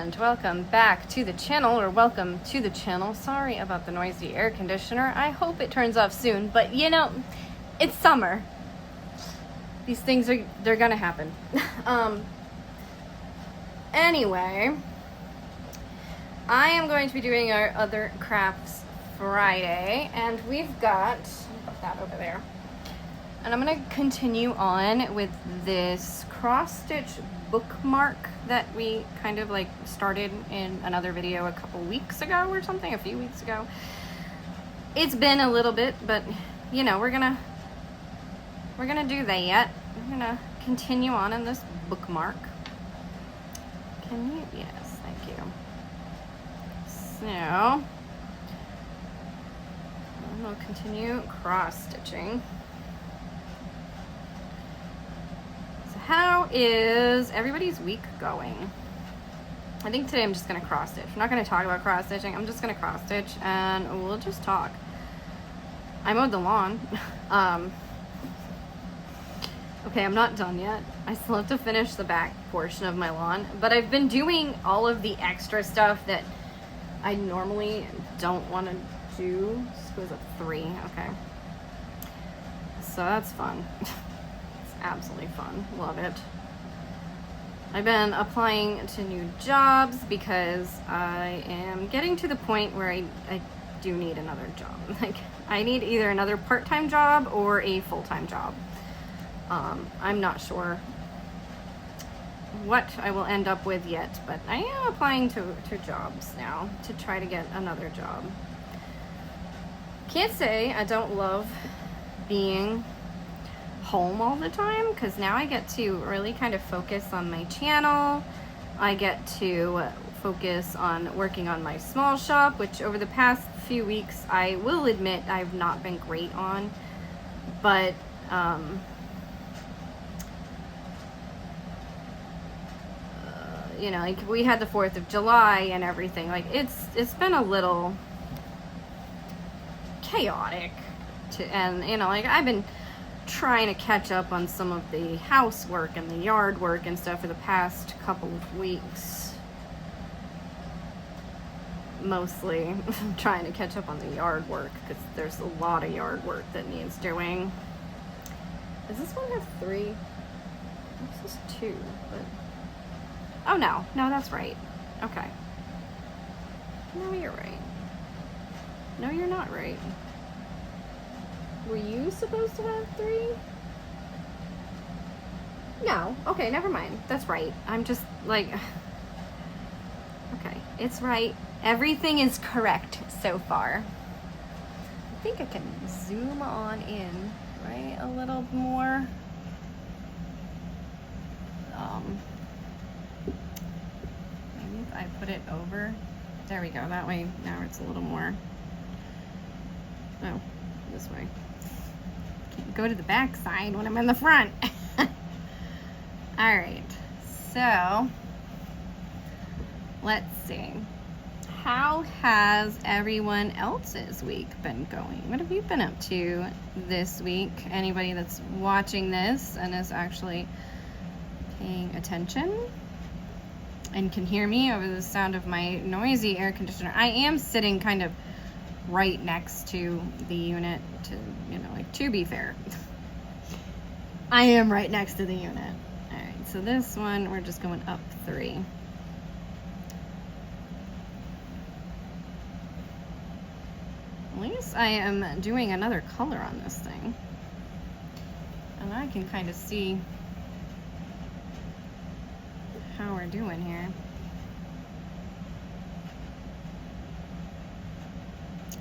and welcome back to the channel, or welcome to the channel. Sorry about the noisy air conditioner. I hope it turns off soon, but you know, it's summer. These things they're gonna happen. Anyway, I am going to be doing our other crafts Friday, and we've got that over there. And I'm gonna continue on with this cross-stitch bookmark that we kind of like started in another video a couple weeks ago or something, a few weeks ago. It's been a little bit, but you know, we're gonna do that. We're gonna continue on in this bookmark. Can you? Yes, thank you. So we'll continue cross-stitching. How is everybody's week going? I think today I'm just gonna cross stitch. I'm not gonna talk about cross stitching. I'm just gonna cross stitch and we'll just talk. I mowed the lawn. Okay, I'm not done yet. I still have to finish the back portion of my lawn, but I've been doing all of the extra stuff that I normally don't want to do. Squeeze up 3, okay. So that's fun. Absolutely fun. Love it. I've been applying to new jobs because I am getting to the point where I do need another job. Like, I need either another part-time job or a full-time job. I'm not sure what I will end up with yet, but I am applying to jobs now to try to get another job. Can't say I don't love being home all the time, because now I get to really kind of focus on my channel. I get to focus on working on my small shop, which over the past few weeks I will admit I've not been great on, but you know, like we had the 4th of July and everything. Like it's been a little chaotic and you know, like I've been trying to catch up on some of the housework and the yard work and stuff for the past couple of weeks. Mostly trying to catch up on the yard work because there's a lot of yard work that needs doing. Does this one have 3? This is 2, but oh no, that's right. Okay. No, you're right. No, you're not right. Were you supposed to have 3? No. Okay, never mind. That's right. I'm just like... Okay, it's right. Everything is correct so far. I think I can zoom on in, right? A little more. Maybe if I put it over. There we go. That way, now it's a little more... Oh, this way. Go to the back side when I'm in the front. All right, so let's see. How has everyone else's week been going? What have you been up to this week? Anybody that's watching this and is actually paying attention and can hear me over the sound of my noisy air conditioner. I am sitting kind of right next to the unit, to, you know, like, to be fair. I am right next to the unit. All right, so this one, we're just going up 3. At least I am doing another color on this thing. And I can kind of see how we're doing here.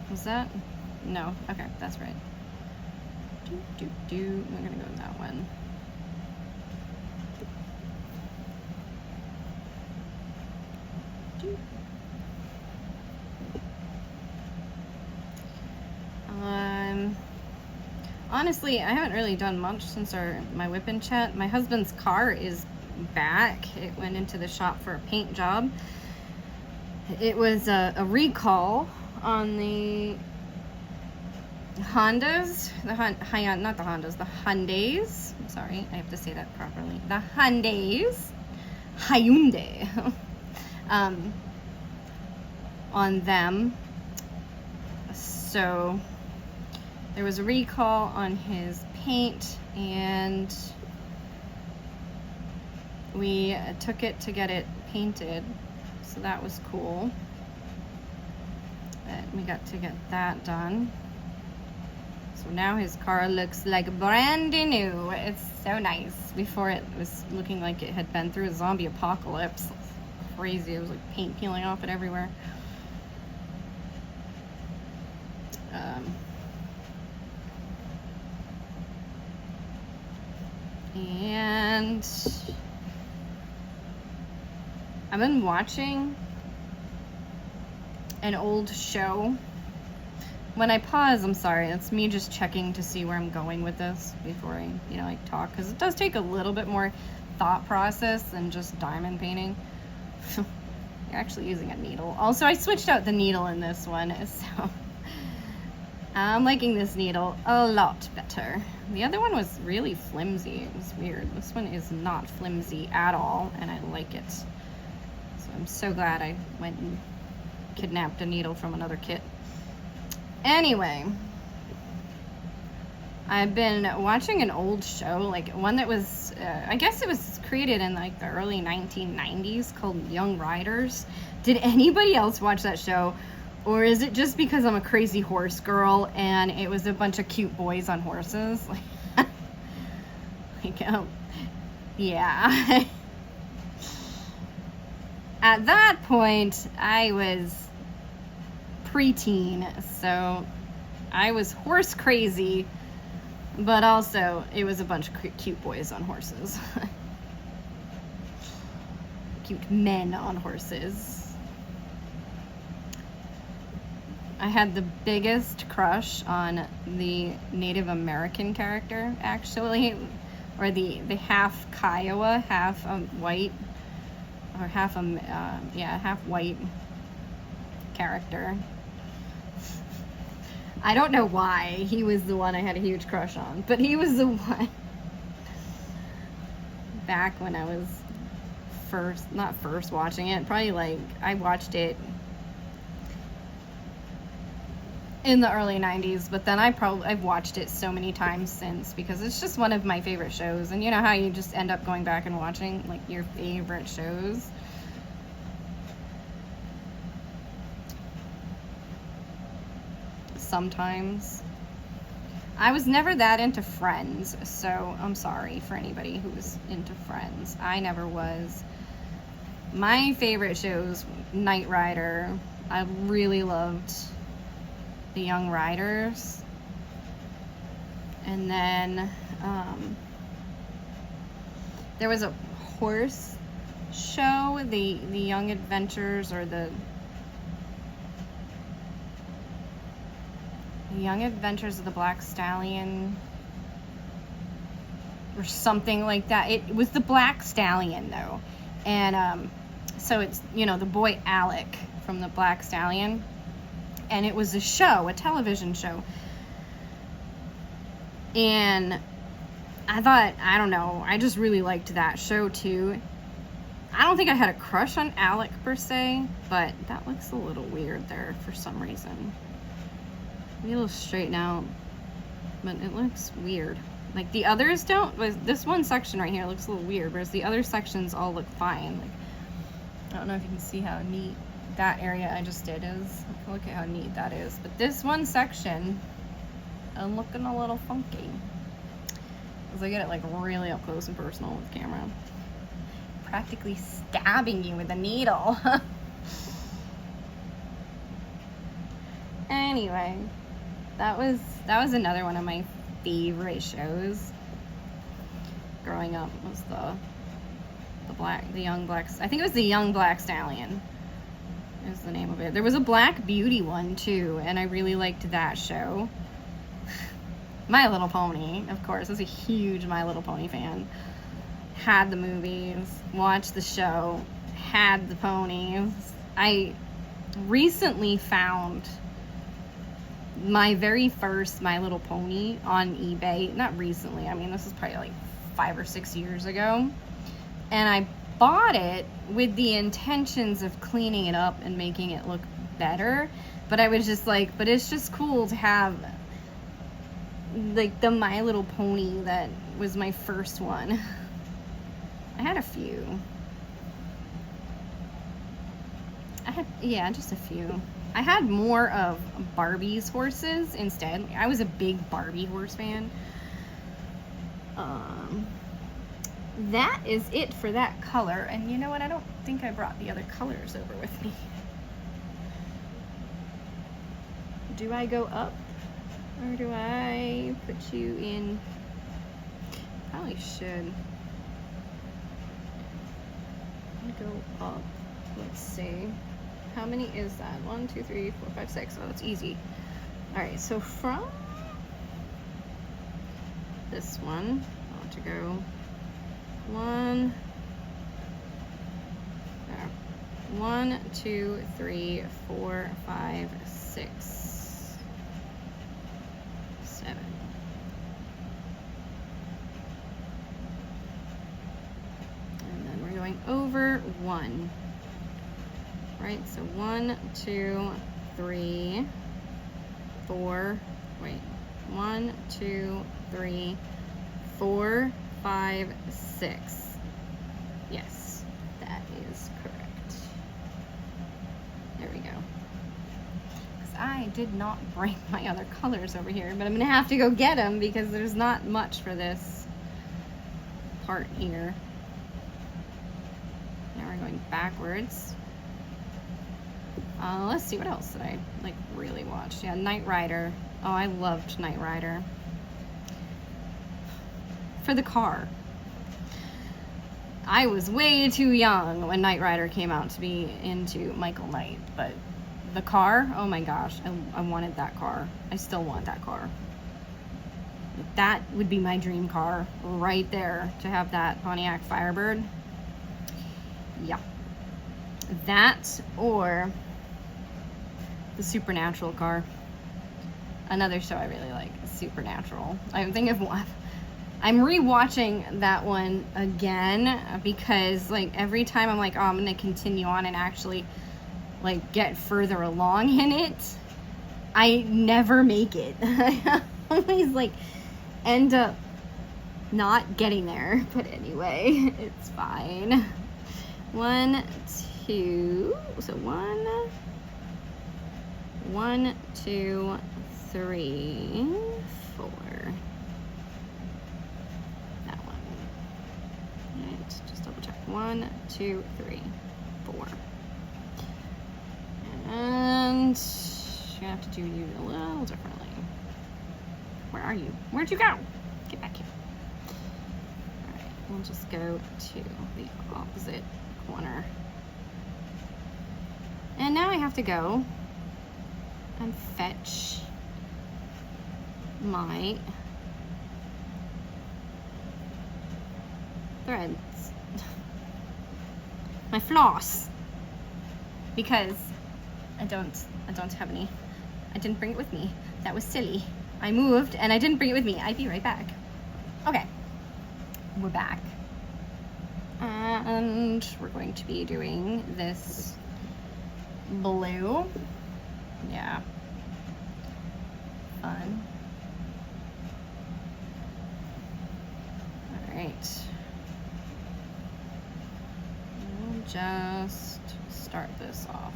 Was that? No. Okay, that's right. We're gonna go with that one. Honestly, I haven't really done much since my whip-in chat. My husband's car is back. It went into the shop for a paint job. It was a recall on the Hondas, not the Hondas, the Hyundais. Sorry, I have to say that properly. The Hyundais. Hyundai. on them. So there was a recall on his paint, and we took it to get it painted, so that was cool. But we got to get that done. So now his car looks like brand new. It's so nice. Before it was looking like it had been through a zombie apocalypse. Crazy. It was like paint peeling off it everywhere. And I've been watching an old show. When I pause, I'm sorry, that's me just checking to see where I'm going with this before I, like talk, because it does take a little bit more thought process than just diamond painting. You're actually using a needle. Also, I switched out the needle in this one, so I'm liking this needle a lot better. The other one was really flimsy. It was weird. This one is not flimsy at all, and I like it. So I'm so glad I went and kidnapped a needle from another kit. Anyway, I've been watching an old show, like one that was, I guess it was created in like the early 1990s, called Young Riders. Did anybody else watch that show? Or is it just because I'm a crazy horse girl and it was a bunch of cute boys on horses? Yeah. At that point, I was preteen, so I was horse crazy, but also it was a bunch of cute boys on horses. Cute men on horses. I had the biggest crush on the Native American character, actually, or the half Kiowa, half white, or half white character. I don't know why he was the one I had a huge crush on, but he was the one. Back when I was not first watching it, probably like I watched it in the early 90s, but then I've watched it so many times since, because it's just one of my favorite shows. And you know how you just end up going back and watching like your favorite shows? Sometimes. I was never that into Friends, so I'm sorry for anybody who was into Friends. I never was. My favorite shows, Knight Rider. I really loved the Young Riders. And then there was a horse show, the Young Adventures, or the Young Adventures of the Black Stallion, or something like that. It was the Black Stallion though, and so it's, the boy Alec from the Black Stallion, and it was a show, a television show, and I don't know, I just really liked that show too. I don't think I had a crush on Alec per se, but that looks a little weird there for some reason. Maybe a little straighten out, but it looks weird. Like the others don't. This one section right here looks a little weird, whereas the other sections all look fine. Like, I don't know if you can see how neat that area I just did is. Look at how neat that is. But this one section, I'm looking a little funky. As I get it like really up close and personal with the camera. Practically stabbing you with a needle. Anyway, that was another one of my favorite shows growing up, was the Young Black, I think it was the Young Black Stallion is the name of it. There was a Black Beauty one too, and I really liked that show. My Little Pony, of course. I was a huge My Little Pony fan. Had the movies, watched the show, had the ponies. I recently found my very first My Little Pony on eBay. Not recently, I mean this is probably like 5 or 6 years ago, and I bought it with the intentions of cleaning it up and making it look better, but I was just like, but it's just cool to have like the My Little Pony that was my first one. I had a few. Yeah, just a few. I had more of Barbie's horses instead. I was a big Barbie horse fan. That is it for that color. And you know what? I don't think I brought the other colors over with me. Do I go up? Or do I put you in? Probably should. Go up. Let's see. How many is that? 1, 2, 3, 4, 5, 6. Oh, that's easy. Alright, so from this one, I want to go 1, 2, 3, 4, 5, 6, 7. And then we're going over 1. Right, so 1, 2, 3, 4, wait, 1, 2, 3, 4, 5, 6. Yes, that is correct. There we go. Because I did not bring my other colors over here, but I'm gonna have to go get them because there's not much for this part here. Now we're going backwards. Let's see what else did I like really watch. Yeah, Knight Rider. Oh, I loved Knight Rider. For the car. I was way too young when Knight Rider came out to be into Michael Knight, but the car, oh my gosh, I wanted that car. I still want that car. That would be my dream car right there, to have that Pontiac Firebird. Yeah. That or the Supernatural car. Another show I really like, Supernatural. I'm thinking of one. I'm rewatching that one again because like every time I'm like, oh, I'm gonna continue on and actually like get further along in it, I never make it. I always like end up not getting there, but anyway, it's fine. 1, 2, so 1, 2, 3, 4. That one. Right, just double check. 1, 2, 3, 4. And you're gonna have to do you a little differently. Where are you? Where'd you go? Get back here. Alright, we'll just go to the opposite corner. And now I have to go and fetch my threads. My floss. Because I don't have any. I didn't bring it with me. That was silly. I moved and I didn't bring it with me. I'd be right back. Okay. We're back. And we're going to be doing this blue. Yeah. Fun. Alright. We'll just start this off.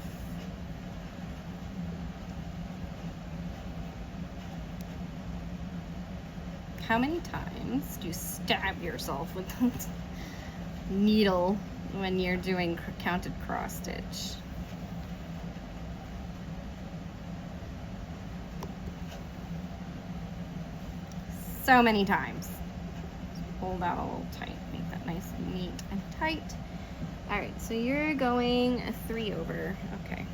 How many times do you stab yourself with the needle when you're doing counted cross stitch? So many times. Just pull that a little tight, make that nice and neat and tight. All right, so you're going 3 over. Okay.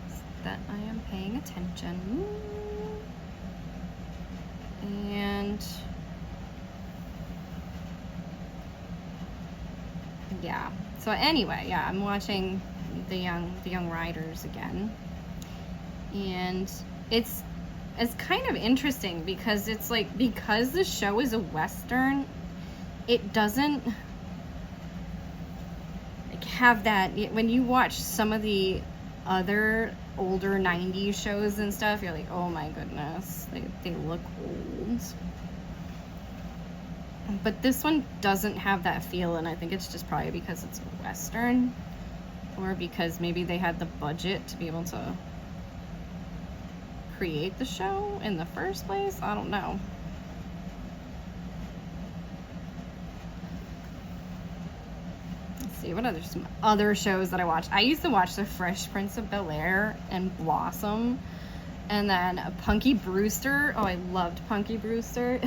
So that I am paying attention. And yeah. So anyway, yeah, I'm watching the Young Riders again, and it's kind of interesting because it's like, because the show is a Western, it doesn't have that. When you watch some of the other older 90s shows and stuff, you're like, oh my goodness, they look old. But this one doesn't have that feel, and I think it's just probably because it's a Western, or because maybe they had the budget to be able to create the show in the first place. I don't know. Let's see, what some other shows that I watched. I used to watch The Fresh Prince of Bel-Air and Blossom, and then Punky Brewster. Oh, I loved Punky Brewster.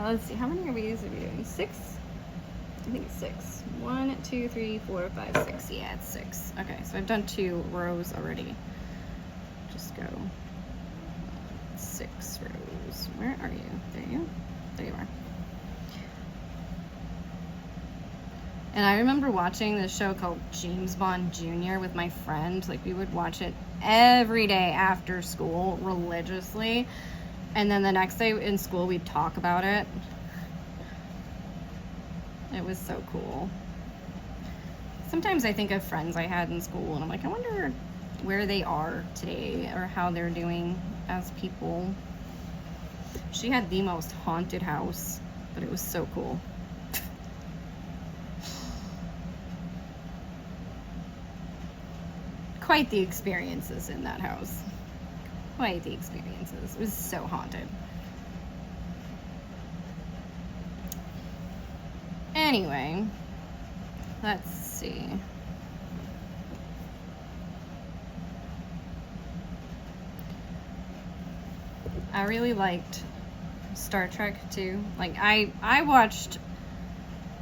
Let's see, how many of these are we doing? 6? I think it's 6. 1, 2, 3, 4, 5, 6. Yeah, it's 6. Okay, so I've done 2 rows already. Just go 6 rows. Where are you? There you are. And I remember watching this show called James Bond Jr. with my friend. Like, we would watch it every day after school religiously. And then the next day in school, we'd talk about it. It was so cool. Sometimes I think of friends I had in school, and I'm like, I wonder where they are today or how they're doing as people. She had the most haunted house, but it was so cool. Quite the experiences in that house. Quite the experiences. It was so haunted. Anyway, let's see. I really liked Star Trek too. Like, I watched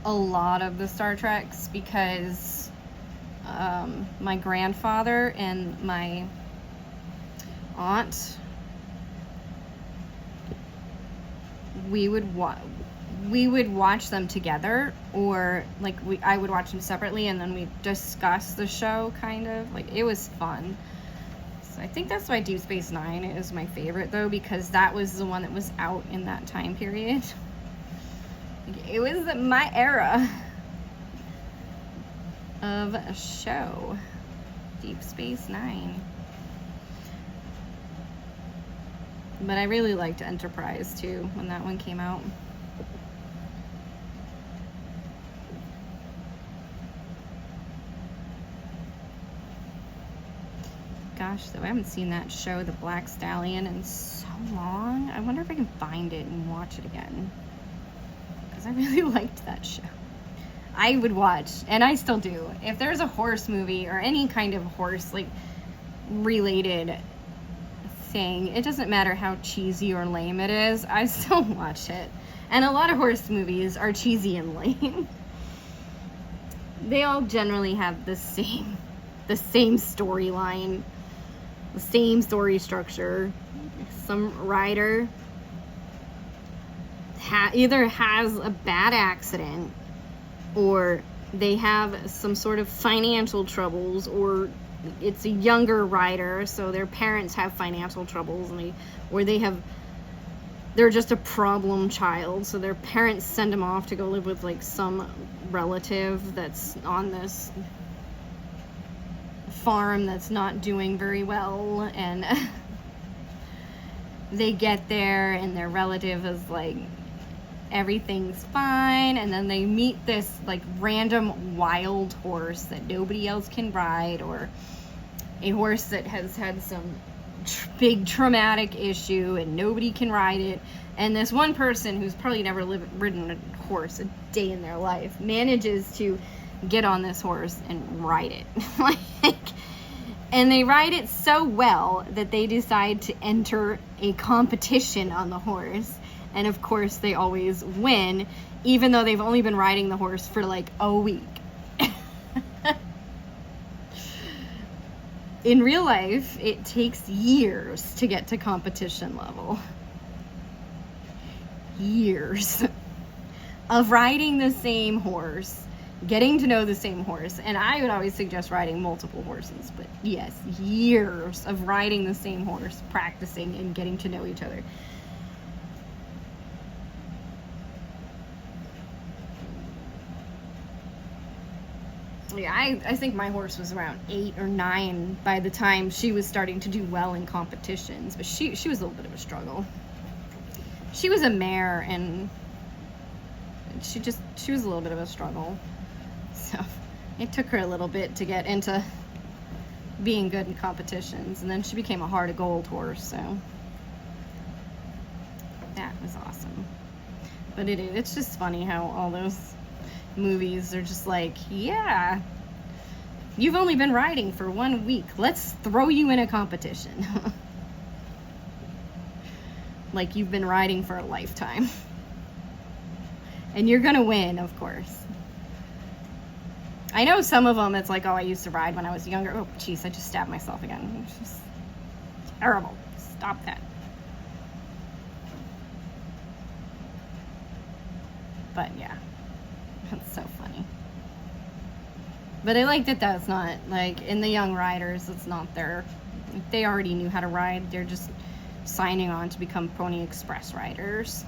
a lot of the Star Treks because my grandfather and my aunt, we would watch them together, or like I would watch them separately, and then we discuss the show, kind of. Like, it was fun. So I think that's why Deep Space Nine is my favorite, though, because that was the one that was out in that time period. It was my era of a show. Deep Space Nine. But I really liked Enterprise too when that one came out. Gosh, though, I haven't seen that show, The Black Stallion, in so long. I wonder if I can find it and watch it again, because I really liked that show. I would watch, and I still do, if there's a horse movie or any kind of horse, like, related thing. It doesn't matter how cheesy or lame it is, I still watch it. And a lot of horse movies are cheesy and lame. They all generally have the same storyline, the same story structure. Some rider either has a bad accident, or they have some sort of financial troubles, or it's a younger rider, so their parents have financial troubles, and they're just a problem child, so their parents send them off to go live with like some relative that's on this farm that's not doing very well, and they get there and their relative is like, everything's fine, and then they meet this like random wild horse that nobody else can ride, or a horse that has had some big traumatic issue and nobody can ride it, and this one person who's probably never ridden a horse a day in their life manages to get on this horse and ride it. And they ride it so well that they decide to enter a competition on the horse. And of course, they always win, even though they've only been riding the horse for like a week. In real life, it takes years to get to competition level. Years of riding the same horse, getting to know the same horse. And I would always suggest riding multiple horses, but yes, years of riding the same horse, practicing and getting to know each other. Yeah, I think my horse was around 8 or 9 by the time she was starting to do well in competitions, but she was a little bit of a struggle. She was a mare, and she was a little bit of a struggle. So it took her a little bit to get into being good in competitions, and then she became a heart of gold horse, so that was awesome. But it's just funny how all those movies are just like, yeah, you've only been riding for 1 week, let's throw you in a competition. Like you've been riding for a lifetime. And you're gonna win, of course. I know some of them, it's like, oh, I used to ride when I was younger. Oh, jeez, I just stabbed myself again. It's just terrible. Stop that. But yeah, that's so funny. But I like that that's not, like, in the young riders, it's not their, they already knew how to ride. They're just signing on to become Pony Express riders.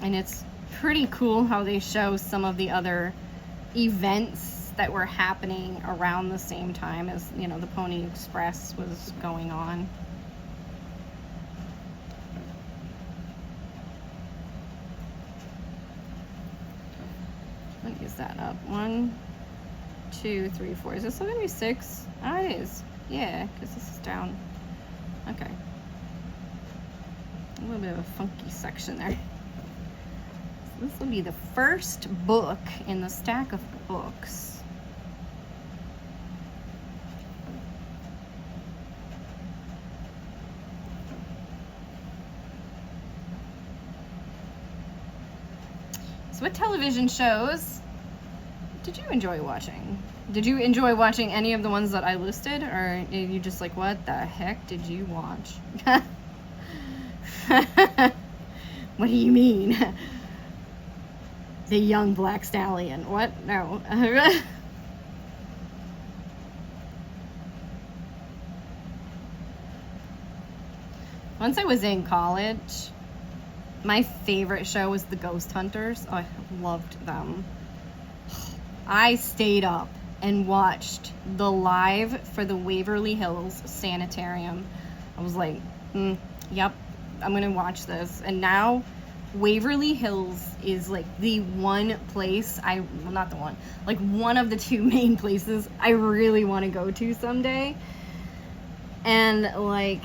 And it's pretty cool how they show some of the other events that were happening around the same time as, you know, the Pony Express was going on. Let me use that up. 1, 2, 3, 4. Is this still gonna be 6? Oh, it is. Yeah, because this is down. Okay. A little bit of a funky section there. This will be the first book in the stack of books. So what television shows did you enjoy watching? Did you enjoy watching any of the ones that I listed? Or are you just like, what the heck did you watch? What do you mean? The young black stallion. What? No. Once I was in college, my favorite show was The Ghost Hunters. Oh, I loved them. I stayed up and watched the live for the Waverly Hills Sanitarium. I was like, yep, I'm gonna watch this. And now Waverly Hills is like the one place well, not the one, like one of the 2 main places I really want to go to someday. And like,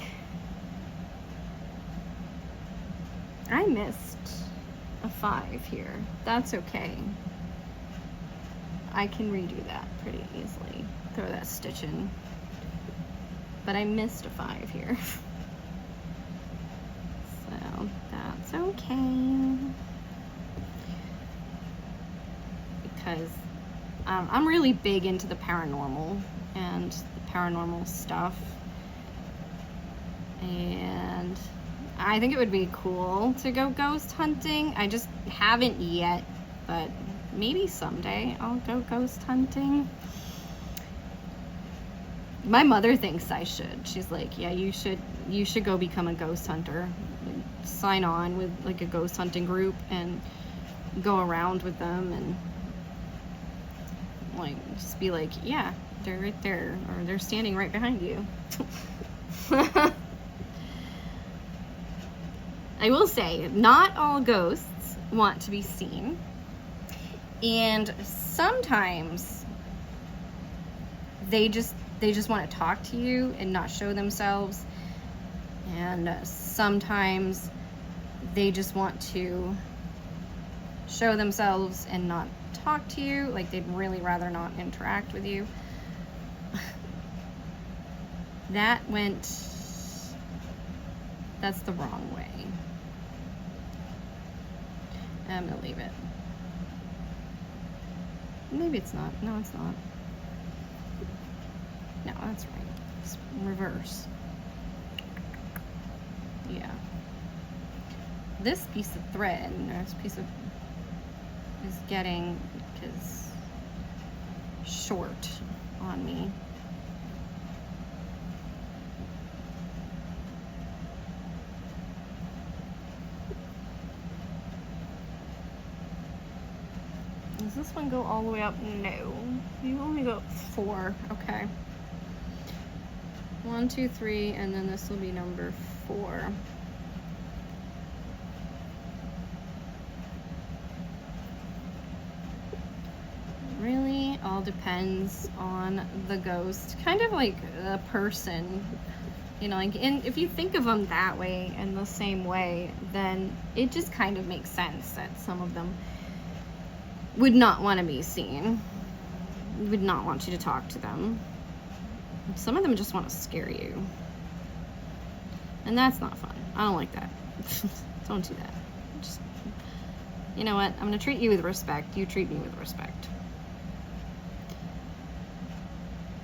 I missed a 5 here. That's okay. I can redo that pretty easily. Throw that stitch in. But I missed a 5 here. So that's okay. Because I'm really big into the paranormal and the paranormal stuff. And I think it would be cool to go ghost hunting. I just haven't yet, but maybe someday I'll go ghost hunting. My mother thinks I should. She's like, yeah, you should go become a ghost hunter. Sign on with like a ghost hunting group and go around with them and like just be like, yeah, they're right there, or they're standing right behind you. I will say, not all ghosts want to be seen, and sometimes they just want to talk to you and not show themselves, and sometimes they just want to show themselves and not talk to you, like they'd really rather not interact with you. That's the wrong way. I'm gonna leave it. Maybe it's not. No, it's not. No, that's right. It's reverse. Yeah. This piece of thread, this piece of is getting short on me. Is this one go all the way up? No. You only go 4. Okay. 1, 2, 3, and then this will be number 4. Really all depends on the ghost. Kind of like a person. You know, like, and if you think of them that way, in the same way, then it just kind of makes sense that some of them would not want to be seen, would not want you to talk to them. Some of them just want to scare you. And that's not fun. I don't like that. Don't do that. Just, you know what? I'm going to treat you with respect. You treat me with respect.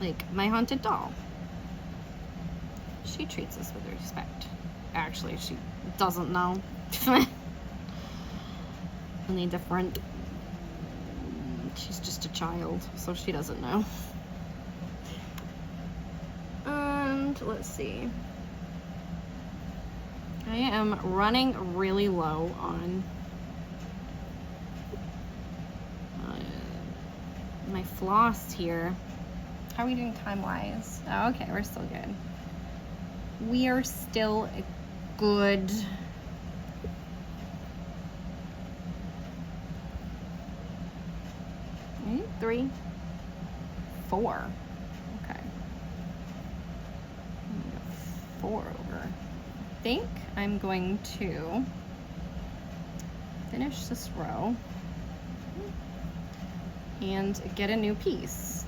Like my haunted doll. She treats us with respect. Actually, she doesn't know. Any different. She's just a child, so she doesn't know. And let's see. I am running really low on my floss here. How are we doing time-wise? Oh, okay, we're still good. We are still good. 3, 4. Okay. 4 over. I think I'm going to finish this row and get a new piece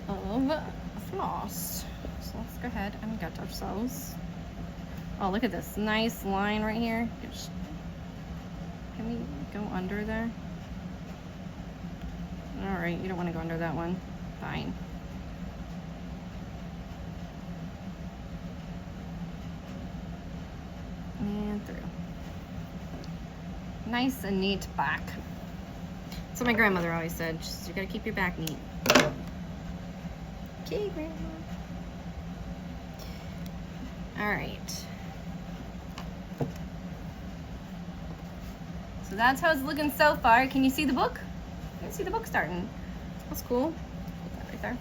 of floss. So let's go ahead and get ourselves. Oh, look at this nice line right here. Can we go under there? All right, you don't want to go under that one. Fine. And through. Nice and neat back. That's what my grandmother always said. Just, you gotta keep your back neat. Okay, Grandma. All right. So that's how it's looking so far. Can you see the book? You can see the book starting. That's cool. Put that right there.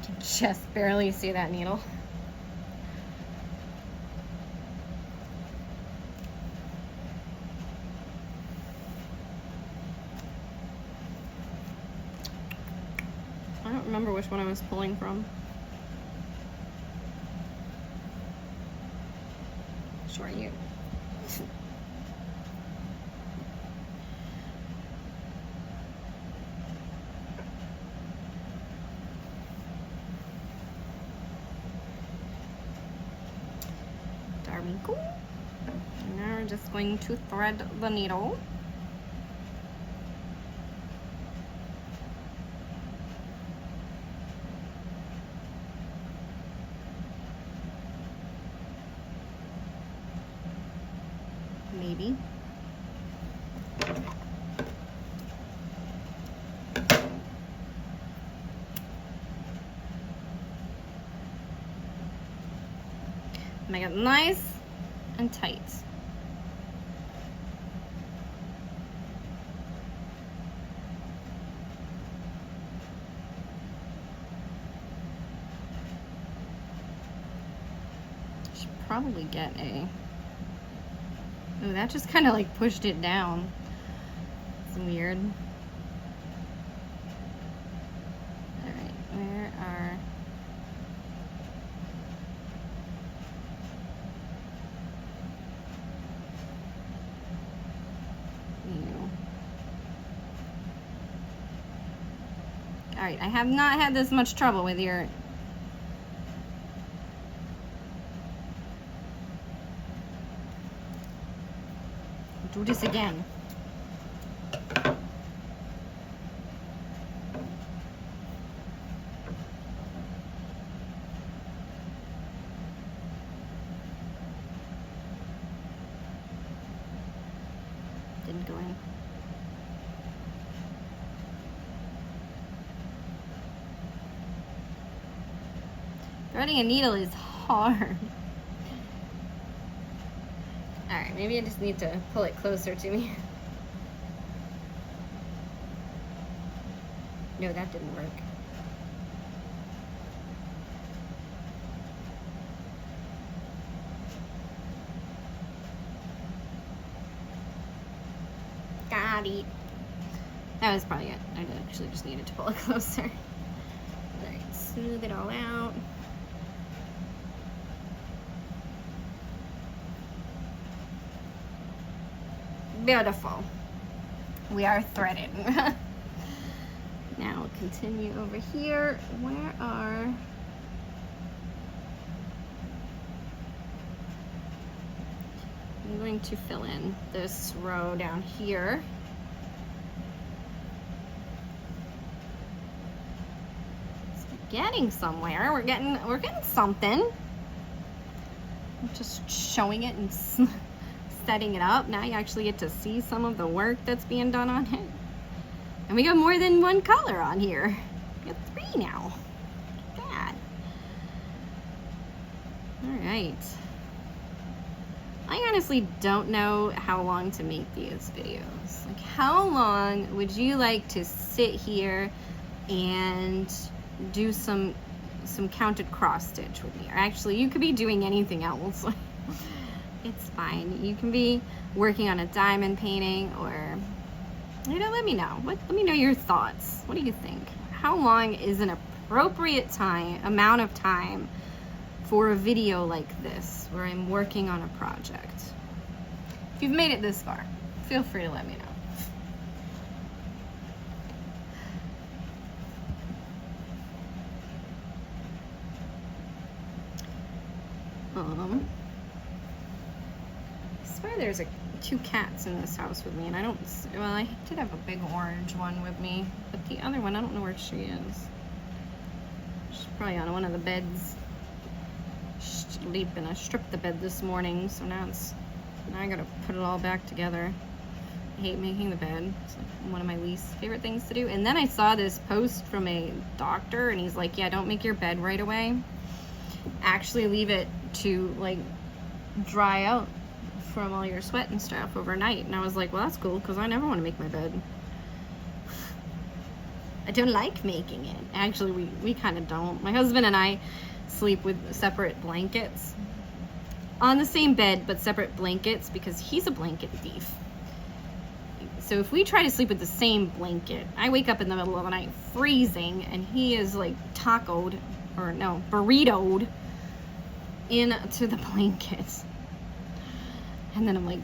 You can just barely see that needle. I don't remember which one I was pulling from. Sure, you. Cool. And now we're just going to thread the needle. Maybe. Make it nice and tight. Should probably get a. Oh, that just kind of like pushed it down. It's weird. All right, where are? All right, I have not had this much trouble with your. Do this again. Didn't go in. Threading a needle is hard. maybe I just need to pull it closer to me. No, that didn't work. Got it. That was probably it. I actually just needed to pull it closer. Alright, smooth it all out. Beautiful. We are threaded. Now continue over here. Where are... I'm going to fill in this row down here. It's getting somewhere. We're getting something. I'm just showing it and setting it up. Now you actually get to see some of the work that's being done on it. And we got more than one color on here. We got 3 now. Look at that. All right. I honestly don't know how long to make these videos. Like, how long would you like to sit here and do some counted cross stitch with me? Or actually, you could be doing anything else. It's fine. You can be working on a diamond painting, or, you know, let me know. Let me know your thoughts. What do you think? How long is an appropriate amount of time for a video like this, where I'm working on a project? If you've made it this far, feel free to let me know. I swear there's 2 cats in this house with me, and I don't, well, I did have a big orange one with me, but the other one, I don't know where she is. She's probably on one of the beds. Sleeping. I stripped the bed this morning, so now I gotta put it all back together. I hate making the bed. It's like one of my least favorite things to do. And then I saw this post from a doctor, and he's like, yeah, don't make your bed right away. Actually leave it to like dry out from all your sweat and stuff overnight. And I was like, well, that's cool, because I never want to make my bed. I don't like making it. Actually, we kind of don't. My husband and I sleep with separate blankets on the same bed, but separate blankets, because he's a blanket thief. So if we try to sleep with the same blanket, I wake up in the middle of the night freezing, and he is like burritoed into the blankets. And then I'm like,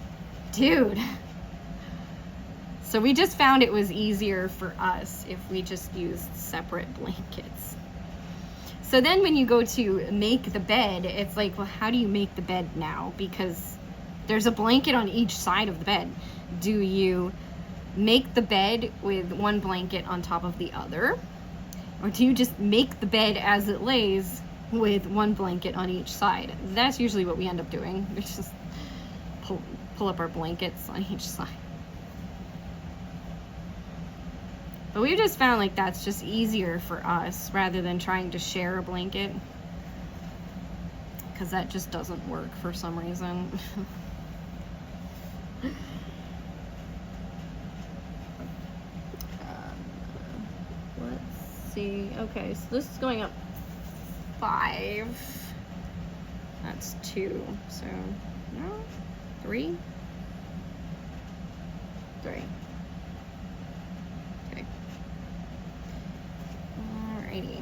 dude. So we just found it was easier for us if we just used separate blankets. So then when you go to make the bed, it's like, well, how do you make the bed now? Because there's a blanket on each side of the bed. Do you make the bed with one blanket on top of the other? Or do you just make the bed as it lays with one blanket on each side? That's usually what we end up doing. We just pull up our blankets on each side. But we've just found like that's just easier for us rather than trying to share a blanket, because that just doesn't work for some reason. Let's see. Okay, so this is going up 5. That's 2. So no, 3. 3. Okay. Alrighty.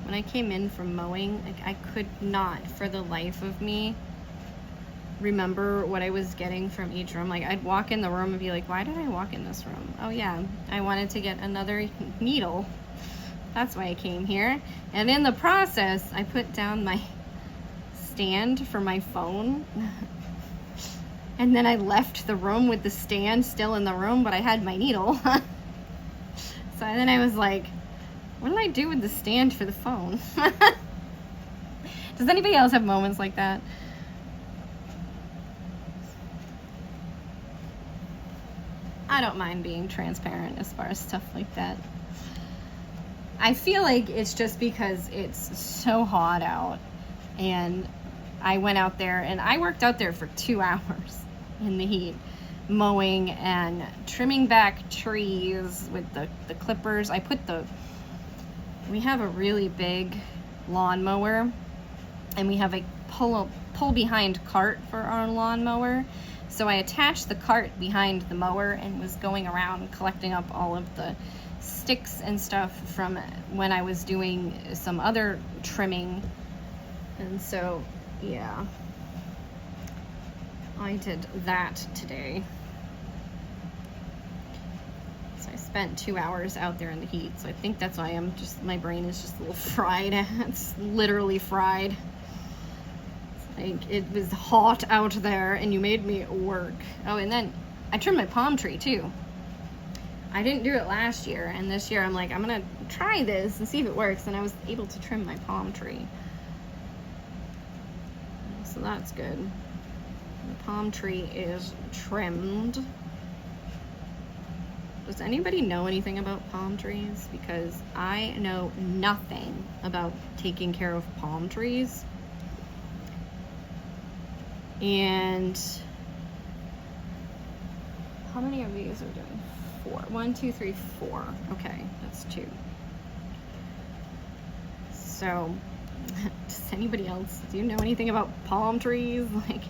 When I came in from mowing, like, I could not for the life of me remember what I was getting from each room. Like, I'd walk in the room and be like, why did I walk in this room? Oh yeah, I wanted to get another needle. That's why I came here. And in the process, I put down my stand for my phone. And then I left the room with the stand still in the room, but I had my needle. So then I was like, what did I do with the stand for the phone? Does anybody else have moments like that? I don't mind being transparent as far as stuff like that. I feel like it's just because it's so hot out And I went out there and I worked out there for 2 hours in the heat, mowing and trimming back trees with the clippers. We have a really big lawnmower, and we have a pull behind cart for our lawnmower. So I attached the cart behind the mower and was going around collecting up all of the sticks and stuff from when I was doing some other trimming. And so, yeah, I did that today. So I spent 2 hours out there in the heat. So I think that's why my brain is just a little fried. It's literally fried. Like, it was hot out there and you made me work. Oh, and then I trimmed my palm tree too. I didn't do it last year, and this year I'm like, I'm gonna try this and see if it works, and I was able to trim my palm tree. So that's good. The palm tree is trimmed. Does anybody know anything about palm trees? Because I know nothing about taking care of palm trees. And how many of these are doing? 4. 1, 2, 3, 4. Okay, that's 2. So, does anybody else, do you know anything about palm trees? Like,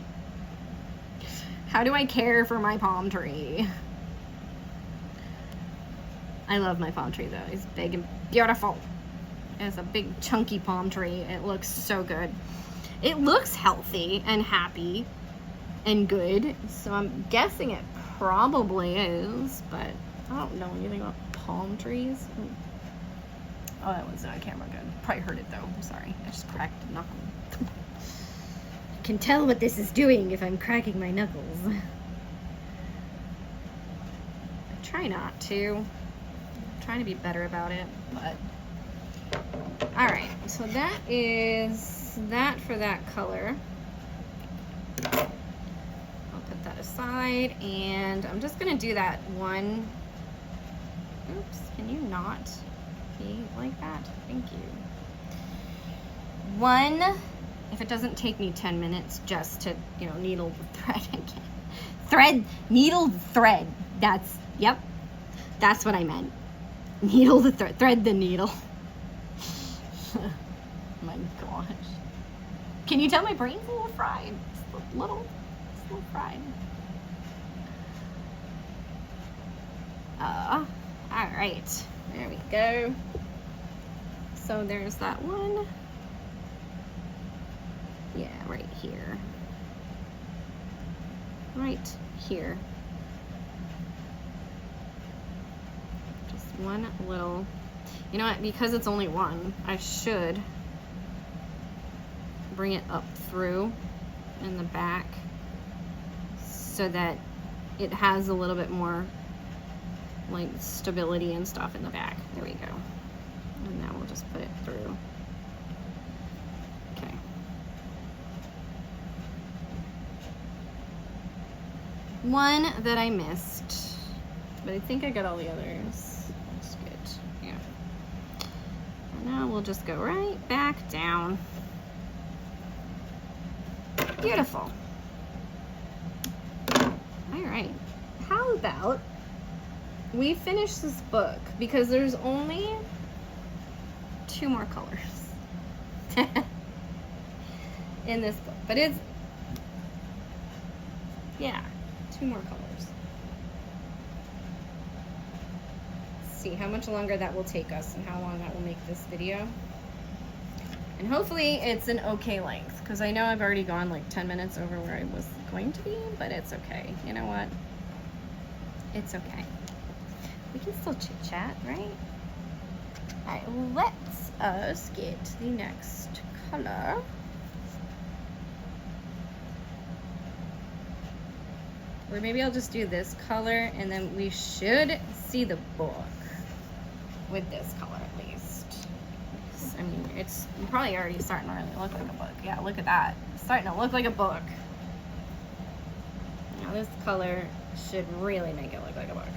how do I care for my palm tree? I love my palm tree though. It's big and beautiful. It's a big chunky palm tree. It looks so good. It looks healthy and happy and good. So I'm guessing it probably is, but I don't know anything about palm trees. Oh, that one's not camera good. Probably heard it though. I'm sorry. I just cracked a knuckle. I can tell what this is doing if I'm cracking my knuckles. I try not to. I'm trying to be better about it, but alright, so that is that for that color. I'll put that aside, and I'm just gonna do that one. Oops, can you not be like that? Thank you. One, if it doesn't take me 10 minutes just to, you know, needle the thread again. Needle the thread. Yep, that's what I meant. Needle the thread, thread the needle. My gosh. Can you tell my brain's a little fried? It's a little fried. All right, there we go. So there's that one. Yeah, right here. Right here. Just one little, you know what, because it's only one, I should bring it up through in the back so that it has a little bit more like stability and stuff in the back. There we go. And now we'll just put it through. Okay. One that I missed, but I think I got all the others. That's good. Yeah. And now we'll just go right back down. Beautiful. All right. How about we finish this book, because there's only 2 more colors in this book, but it's, yeah, 2 more colors. Let's see how much longer that will take us and how long that will make this video. And hopefully it's an okay length, because I know I've already gone like 10 minutes over where I was going to be, but it's okay. You know what? It's okay. We can still chit chat, right? All right, let's us get the next color. Or maybe I'll just do this color, and then we should see the book with this color at least. I mean, it's probably already starting to really look like a book. Yeah, look at that. It's starting to look like a book. Now this color should really make it look like a book.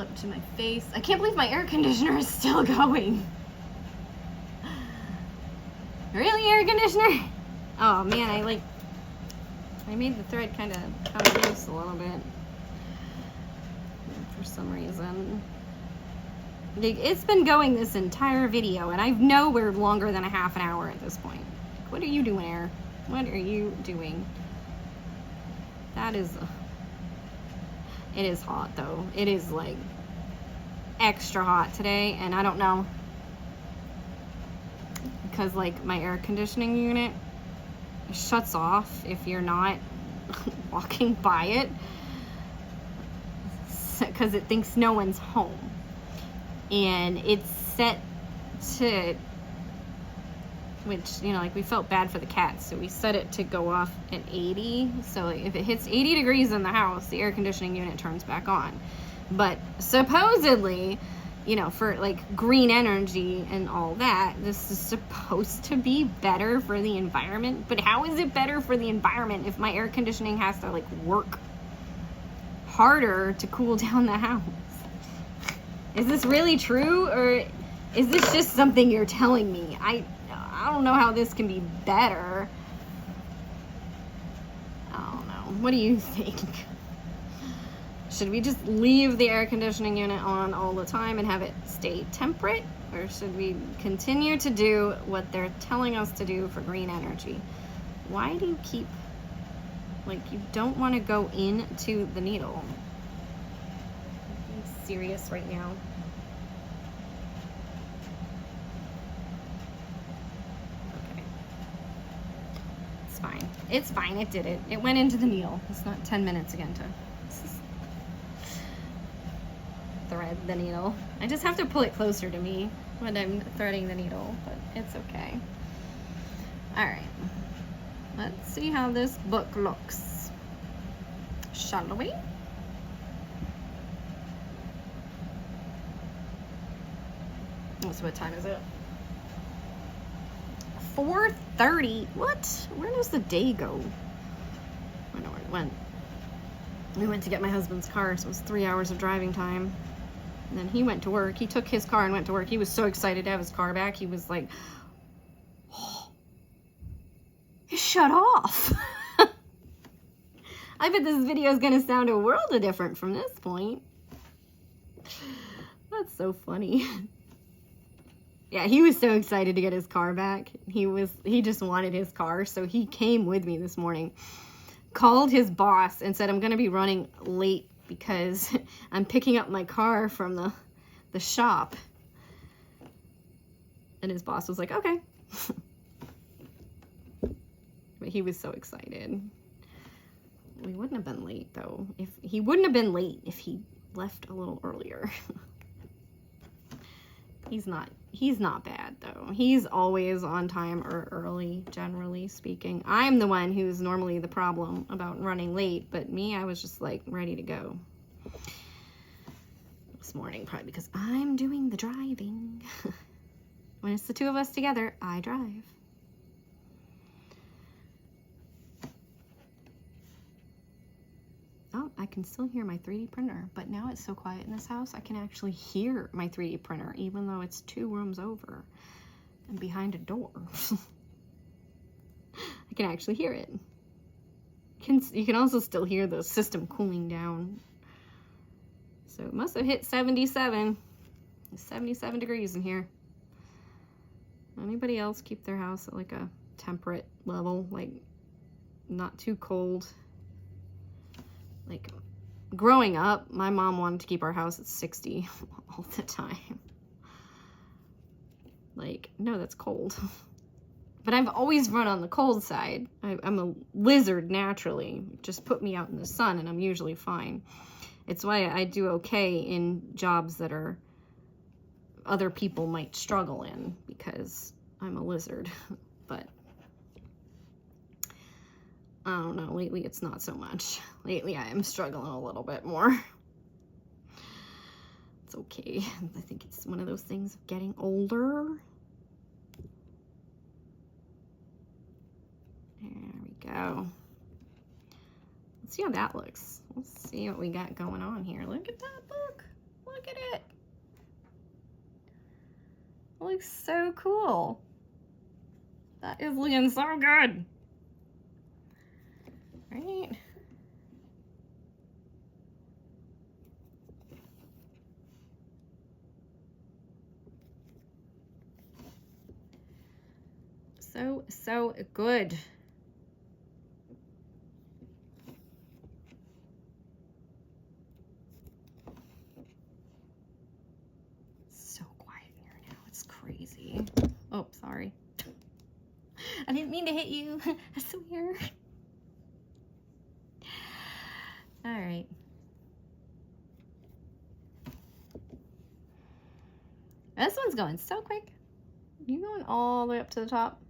up to my face. I can't believe my air conditioner is still going. Really, air conditioner? Oh man, I made the thread kind of come loose a little bit for some reason. It's been going this entire video, and I know we're longer than a half an hour at this point. What are you doing, Air? What are you doing? That is... It is hot, though. It is, like, extra hot today, and I don't know. Because, like, my air conditioning unit shuts off if you're not walking by it. Because it thinks no one's home. And it's set to, which, you know, like, we felt bad for the cats, so we set it to go off at 80. So if it hits 80 degrees in the house, the air conditioning unit turns back on. But supposedly, you know, for, like, green energy and all that, this is supposed to be better for the environment. But how is it better for the environment if my air conditioning has to, like, work harder to cool down the house? Is this really true, or is this just something you're telling me? I don't know how this can be better. I don't know. What do you think? Should we just leave the air conditioning unit on all the time and have it stay temperate? Or should we continue to do what they're telling us to do for green energy? Why do you keep, like, you don't want to go into the needle? I'm serious right now. Okay. It's fine. It's fine. It did it. It went into the needle. It's not 10 minutes again to thread the needle. I just have to pull it closer to me when I'm threading the needle, but it's okay. All right. Let's see how this book looks. Shall we? So what time is it? 4:30. What? Where does the day go? I don't know where it went. We went to get my husband's car, so it was 3 hours of driving time. And then he went to work. He took his car and went to work. He was so excited to have his car back. He was like, oh, it shut off. I bet this video is going to sound a world of different from this point. That's so funny. Yeah, he was so excited to get his car back. He just wanted his car, so he came with me this morning. Called his boss and said, I'm going to be running late because I'm picking up my car from the shop. And his boss was like, okay. But he was so excited. We wouldn't have been late, though. He wouldn't have been late if he left a little earlier. He's not bad, though. He's always on time or early, generally speaking. I'm the one who's normally the problem about running late, but me, I was just, like, ready to go this morning, probably because I'm doing the driving. When it's the two of us together, I drive. Oh, I can still hear my 3D printer, but now it's so quiet in this house, I can actually hear my 3D printer, even though it's 2 rooms over and behind a door. I can actually hear it. You can also still hear the system cooling down. So it must have hit 77. It's 77 degrees in here. Anybody else keep their house at like a temperate level, like not too cold? Like, growing up, my mom wanted to keep our house at 60 all the time. Like, no, that's cold. But I've always run on the cold side. I'm a lizard naturally. Just put me out in the sun and I'm usually fine. It's why I do okay in jobs that are other people might struggle in, because I'm a lizard. But I don't know, lately it's not so much. Lately I am struggling a little bit more. It's okay. I think it's one of those things of getting older. There we go. Let's see how that looks. Let's see what we got going on here. Look at that book. Look Look at it. It looks so cool. That is looking so good. Right? So good. So quiet in here now. It's crazy. Oh, sorry. I didn't mean to hit you. I swear. All right. This one's going so quick. You going all the way up to the top?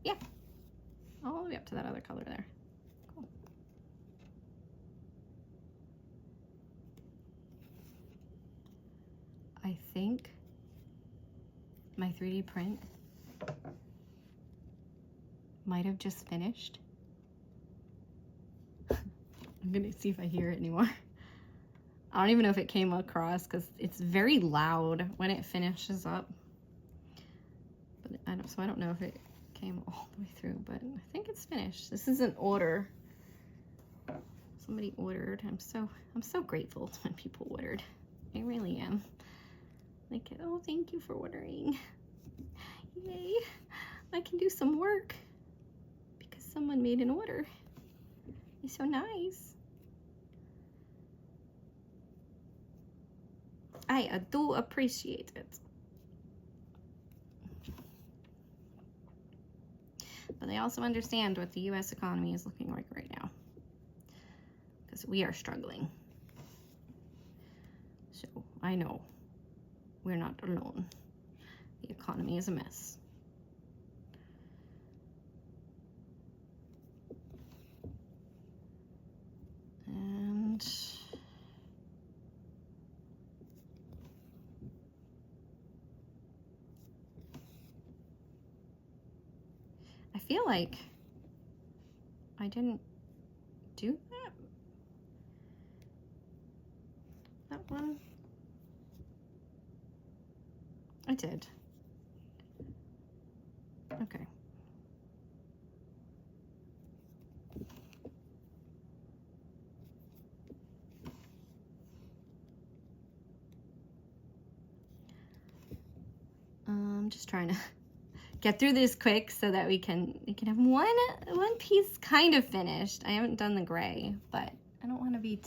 Yeah. All the way up to that other color there. Cool. I think my 3D print might have just finished. I'm gonna see if I hear it anymore. I don't even know if it came across because it's very loud when it finishes up. But I don't know if it came all the way through, but I think it's finished. This is an order. Somebody ordered. I'm so grateful when people ordered. I really am. Like, oh, thank you for ordering. Yay. I can do some work because someone made an order. It's so nice. I do appreciate it. But I also understand what the US economy is looking like right now, because we are struggling. So I know we're not alone. The economy is a mess. And I feel like I didn't do that one. I did. Okay. I'm just trying to get through this quick so that we can have one piece kind of finished. I haven't done the gray, but I don't want to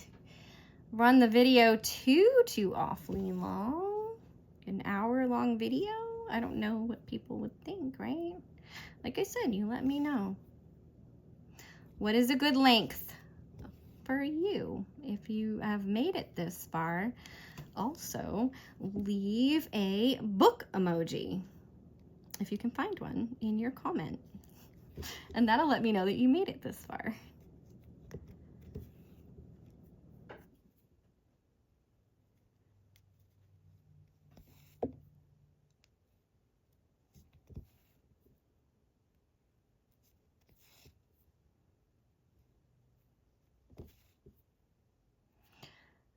run the video too awfully long. An hour-long video. I don't know what people would think, right? Like I said, you let me know. What is a good length for you if you have made it this far? Also, leave a book emoji if you can find one in your comment, and that'll let me know that you made it this far.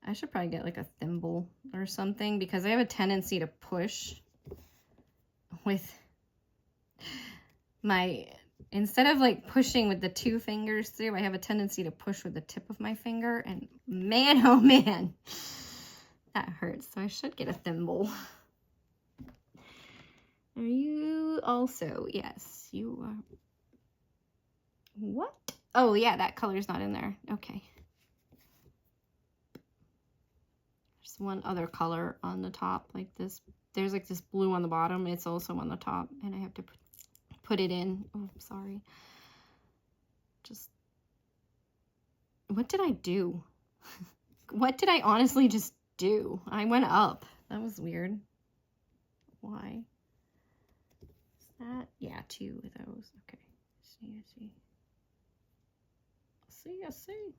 I should probably get like a thimble or something, because I have a tendency to push with my, instead of like pushing with the 2 fingers through, I have a tendency to push with the tip of my finger, and man, oh man, that hurts. So I should get a thimble. Are you also, yes, you are. What? Oh yeah, that color's not in there. Okay. There's one other color on the top, like this. There's like this blue on the bottom. It's also on the top, and I have to put it in. Oh, sorry. Just, what did I do? What did I honestly just do? I went up. That was weird. Why? Is that? Yeah, 2 of those. Okay. I see.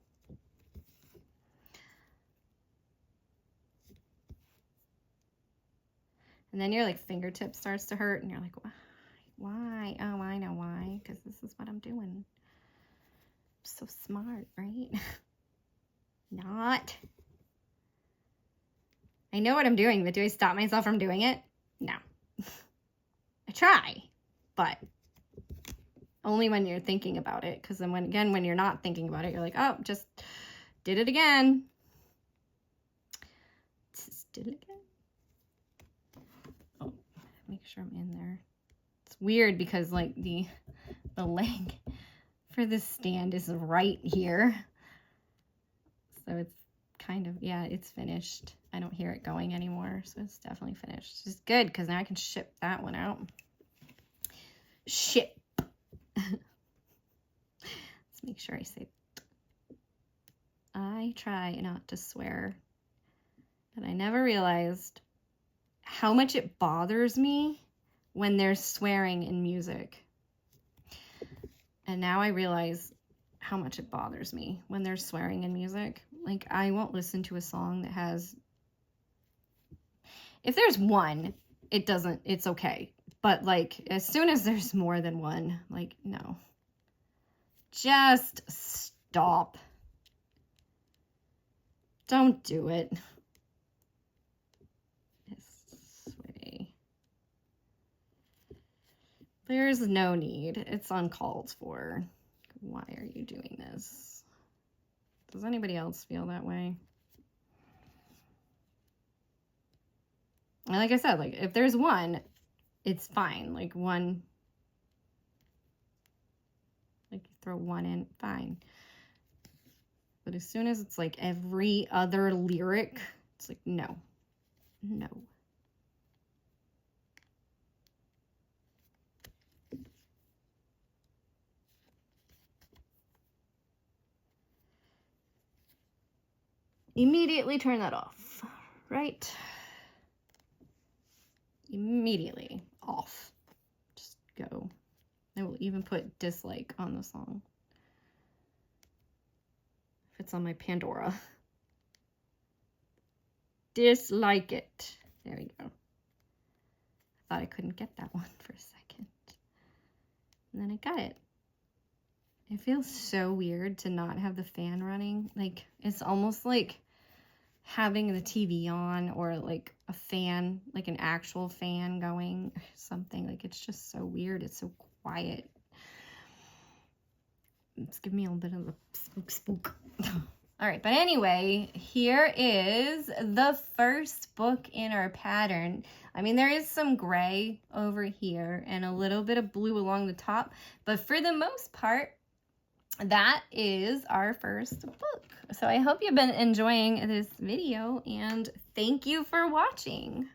And then your like fingertip starts to hurt, and you're like, why? Oh, I know why. Because this is what I'm doing. I'm so smart, right? Not. I know what I'm doing, but do I stop myself from doing it? No. I try, but only when you're thinking about it. Because then when you're not thinking about it, you're like, oh, just did it again. Just did it again. Oh, make sure I'm in there. It's weird because like the leg for this stand is right here. So it's kind of, yeah, it's finished. I don't hear it going anymore, so it's definitely finished. It's good because now I can ship that one out. Ship. Let's make sure I say I try not to swear, but I never realized how much it bothers me when there's swearing in music. And now I realize how much it bothers me when there's swearing in music. Like, I won't listen to a song that has, if there's one, it's okay. But like, as soon as there's more than one, like, no. Just stop. Don't do it. This way. There's no need. It's uncalled for. Why are you doing this? Does anybody else feel that way? And like I said, like if there's one, it's fine. Like one, like you throw one in, fine. But as soon as it's like every other lyric, it's like, no, no. Immediately turn that off, right? Immediately off. Just go. I will even put dislike on the song if it's on my Pandora. Dislike it. There we go. I thought I couldn't get that one for a second. And then I got it. It feels so weird to not have the fan running. Like, it's almost like having the TV on or like a fan, like an actual fan going or something. Like, it's just so weird. It's so quiet. It's giving me a little bit of a spook. All right, but anyway, here is the first book in our pattern. I mean, there is some gray over here and a little bit of blue along the top, but for the most part, that is our first book. So I hope you've been enjoying this video, and thank you for watching.